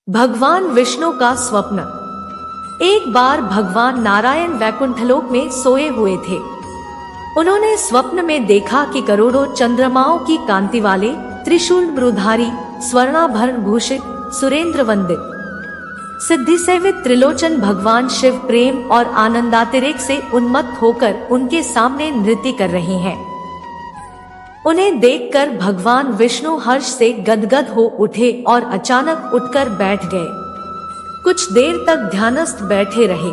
भगवान विष्णु का स्वप्न। एक बार भगवान नारायण वैकुंठलोक में सोए हुए थे। उन्होंने स्वप्न में देखा कि करोड़ों चंद्रमाओं की कांति वाले त्रिशूल मृधारी स्वर्णाभरण भूषित सुरेंद्र वंदित सिद्धि सेवित त्रिलोचन भगवान शिव प्रेम और आनंदातिरेक से उन्मत्त होकर उनके सामने नृत्य कर रहे हैं। उन्हें देखकर भगवान विष्णु हर्ष से गदगद हो उठे और अचानक उठकर बैठ गए। कुछ देर तक ध्यानस्थ बैठे रहे।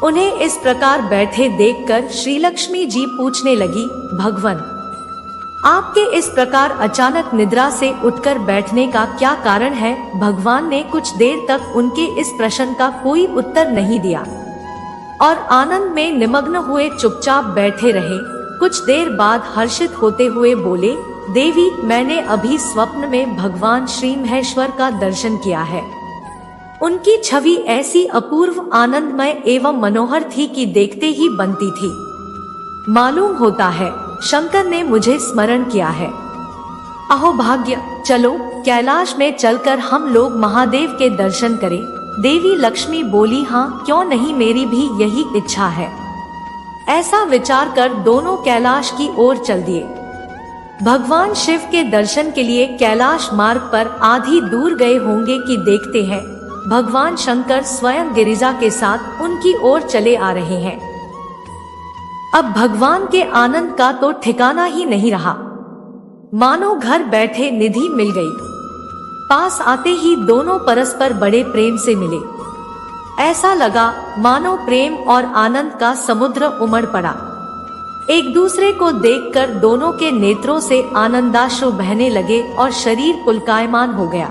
उन्हें इस प्रकार बैठे देखकर श्री लक्ष्मी जी पूछने लगी, भगवान, आपके इस प्रकार अचानक निद्रा से उठकर बैठने का क्या कारण है? भगवान ने कुछ देर तक उनके इस प्रश्न का कोई उत्तर नहीं दिया और आनंद में निमग्न हुए चुपचाप बैठे रहे। कुछ देर बाद हर्षित होते हुए बोले, देवी, मैंने अभी स्वप्न में भगवान श्री महेश्वर का दर्शन किया है। उनकी छवि ऐसी अपूर्व आनंदमय एवं मनोहर थी कि देखते ही बनती थी। मालूम होता है शंकर ने मुझे स्मरण किया है। अहो भाग्य, चलो कैलाश में चलकर हम लोग महादेव के दर्शन करें। देवी लक्ष्मी बोली, हाँ क्यों नहीं, मेरी भी यही इच्छा है। ऐसा विचार कर दोनों कैलाश की ओर चल दिए। भगवान शिव के दर्शन के लिए कैलाश मार्ग पर आधी दूर गए होंगे कि देखते हैं भगवान शंकर स्वयं गिरिजा के साथ उनकी ओर चले आ रहे हैं। अब भगवान के आनंद का तो ठिकाना ही नहीं रहा। मानो घर बैठे निधि मिल गई। पास आते ही दोनों परस्पर बड़े प्रेम से मिले। ऐसा लगा मानो प्रेम और आनंद का समुद्र उमड़ पड़ा। एक दूसरे को देखकर दोनों के नेत्रों से आनंदाश्रु बहने लगे और शरीर पुलकायमान हो गया।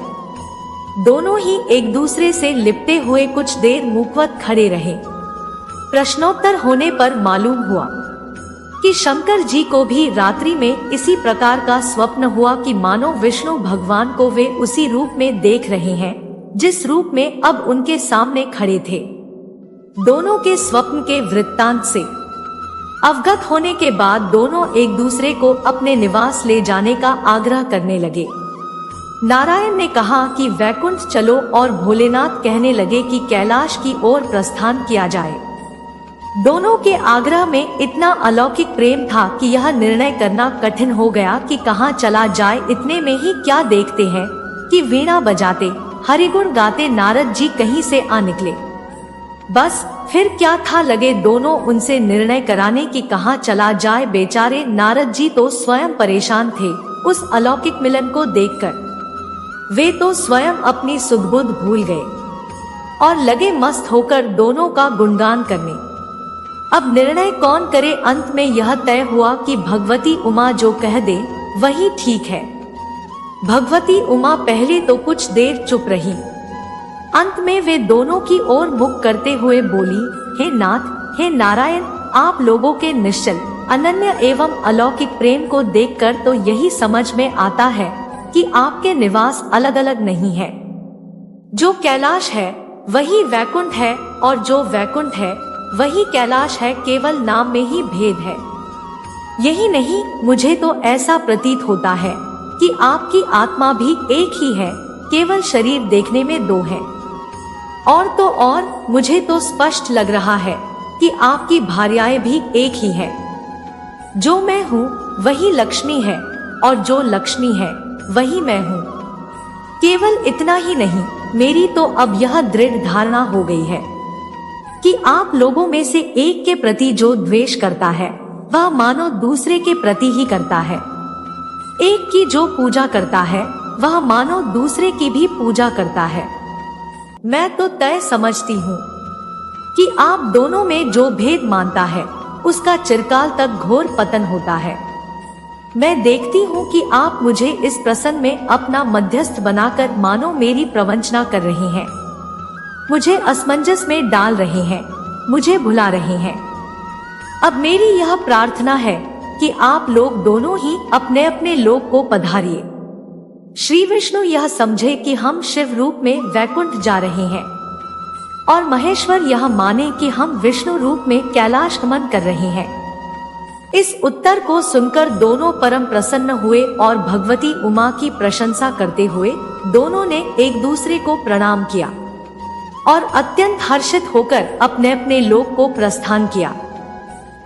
दोनों ही एक दूसरे से लिपटे हुए कुछ देर मुखवत खड़े रहे। प्रश्नोत्तर होने पर मालूम हुआ कि शंकर जी को भी रात्रि में इसी प्रकार का स्वप्न हुआ कि मानो विष्णु भगवान को वे उसी रूप में देख रहे हैं जिस रूप में अब उनके सामने खड़े थे। दोनों के स्वप्न के वृत्तांत से अवगत होने के बाद दोनों एक दूसरे को अपने निवास ले जाने का आग्रह करने लगे। नारायण ने कहा कि वैकुंठ चलो और भोलेनाथ कहने लगे कि कैलाश की ओर प्रस्थान किया जाए। दोनों के आग्रह में इतना अलौकिक प्रेम था कि यह निर्णय करना कठिन हो गया कि कहाँ चला जाए। इतने में ही क्या देखते हैं कि वीणा बजाते हरिगुण गाते नारद जी कहीं से आ निकले। बस फिर क्या था, लगे दोनों उनसे निर्णय कराने की कहाँ चला जाए। बेचारे नारद जी तो स्वयं परेशान थे उस अलौकिक मिलन को देखकर। वे तो स्वयं अपनी सुध-बुध भूल गए और लगे मस्त होकर दोनों का गुणगान करने। अब निर्णय कौन करे? अंत में यह तय हुआ कि भगवती उमा जो कह दे वही ठीक है। भगवती उमा पहले तो कुछ देर चुप रही। अंत में वे दोनों की ओर मुख करते हुए बोली, हे नाथ, हे नारायण, आप लोगों के निश्चल अनन्य एवं अलौकिक प्रेम को देखकर तो यही समझ में आता है कि आपके निवास अलग अलग नहीं है। जो कैलाश है वही वैकुंठ है और जो वैकुंठ है वही कैलाश है, केवल नाम में ही भेद है। यही नहीं, मुझे तो ऐसा प्रतीत होता है कि आपकी आत्मा भी एक ही है, केवल शरीर देखने में दो है। और तो और मुझे तो स्पष्ट लग रहा है कि आपकी भार्याएं भी एक ही है। जो मैं हूँ वही लक्ष्मी है और जो लक्ष्मी है वही मैं हूँ। केवल इतना ही नहीं, मेरी तो अब यह दृढ़ धारणा हो गई है कि आप लोगों में से एक के प्रति जो द्वेष करता है वह मानो दूसरे के प्रति ही करता है। एक की जो पूजा करता है वह मानो दूसरे की भी पूजा करता है। मैं तो तय समझती हूँ कि आप दोनों में जो भेद मानता है उसका चिरकाल तक घोर पतन होता है। मैं देखती हूँ कि आप मुझे इस प्रसंग में अपना मध्यस्थ बनाकर मानो मेरी प्रवंचना कर रहे हैं, मुझे असमंजस में डाल रहे हैं, मुझे भुला रहे हैं। अब मेरी यह प्रार्थना है कि आप लोग दोनों ही अपने अपने लोक को पधारिए। श्री विष्णु यह समझे कि हम शिव रूप में वैकुंठ जा रहे हैं और महेश्वर यह माने कि हम विष्णु रूप में कैलाश गमन कर रहे हैं। इस उत्तर को सुनकर दोनों परम प्रसन्न हुए और भगवती उमा की प्रशंसा करते हुए दोनों ने एक दूसरे को प्रणाम किया और अत्यंत हर्षित होकर अपने अपने लोक को प्रस्थान किया।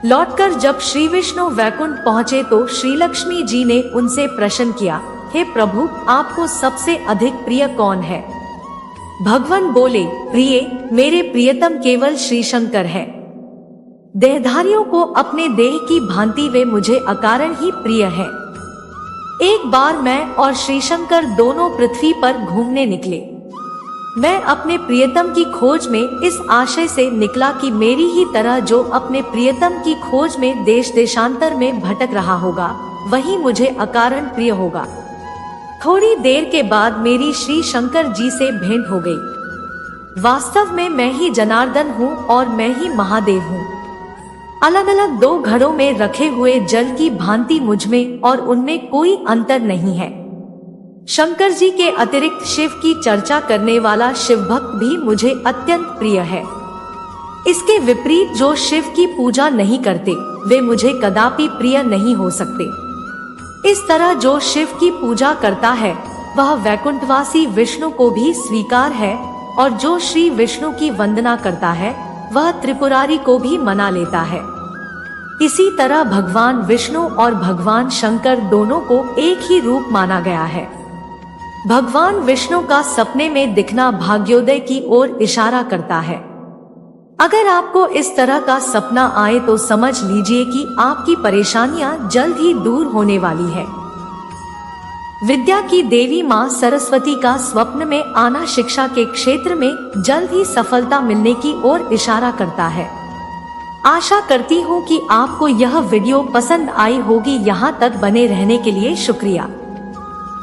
लौटकर जब श्री विष्णु वैकुंठ पहुँचे तो श्री लक्ष्मी जी ने उनसे प्रश्न किया, हे प्रभु, आपको सबसे अधिक प्रिय कौन है? भगवान बोले, प्रिय, मेरे प्रियतम केवल श्री शंकर है। देहधारियों को अपने देह की भांति वे मुझे अकारण ही प्रिय है। एक बार मैं और श्री शंकर दोनों पृथ्वी पर घूमने निकले। मैं अपने प्रियतम की खोज में इस आशय से निकला कि मेरी ही तरह जो अपने प्रियतम की खोज में देश देशांतर में भटक रहा होगा, वही मुझे अकारण प्रिय होगा। थोड़ी देर के बाद मेरी श्री शंकर जी से भेंट हो गई। वास्तव में मैं ही जनार्दन हूँ और मैं ही महादेव हूँ। अलग अलग दो घड़ों में रखे हुए जल की भांति मुझमें और उनमें कोई अंतर नहीं है। शंकर जी के अतिरिक्त शिव की चर्चा करने वाला शिव भक्त भी मुझे अत्यंत प्रिय है। इसके विपरीत जो शिव की पूजा नहीं करते, वे मुझे कदापि प्रिय नहीं हो सकते। इस तरह जो शिव की पूजा करता है वह वैकुंठवासी विष्णु को भी स्वीकार है, और जो श्री विष्णु की वंदना करता है वह त्रिपुरारी को भी मना लेता है। इसी तरह भगवान विष्णु और भगवान शंकर दोनों को एक ही रूप माना गया है। भगवान विष्णु का सपने में दिखना भाग्योदय की ओर इशारा करता है। अगर आपको इस तरह का सपना आए तो समझ लीजिए कि आपकी परेशानियां जल्द ही दूर होने वाली है। विद्या की देवी मां सरस्वती का स्वप्न में आना शिक्षा के क्षेत्र में जल्द ही सफलता मिलने की ओर इशारा करता है। आशा करती हूँ कि आपको यह वीडियो पसंद आई होगी। यहाँ तक बने रहने के लिए शुक्रिया।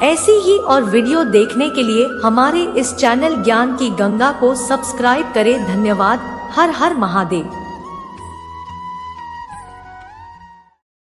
ऐसी ही और वीडियो देखने के लिए हमारे इस चैनल ज्ञान की गंगा को सब्सक्राइब करें। धन्यवाद। हर हर महादेव।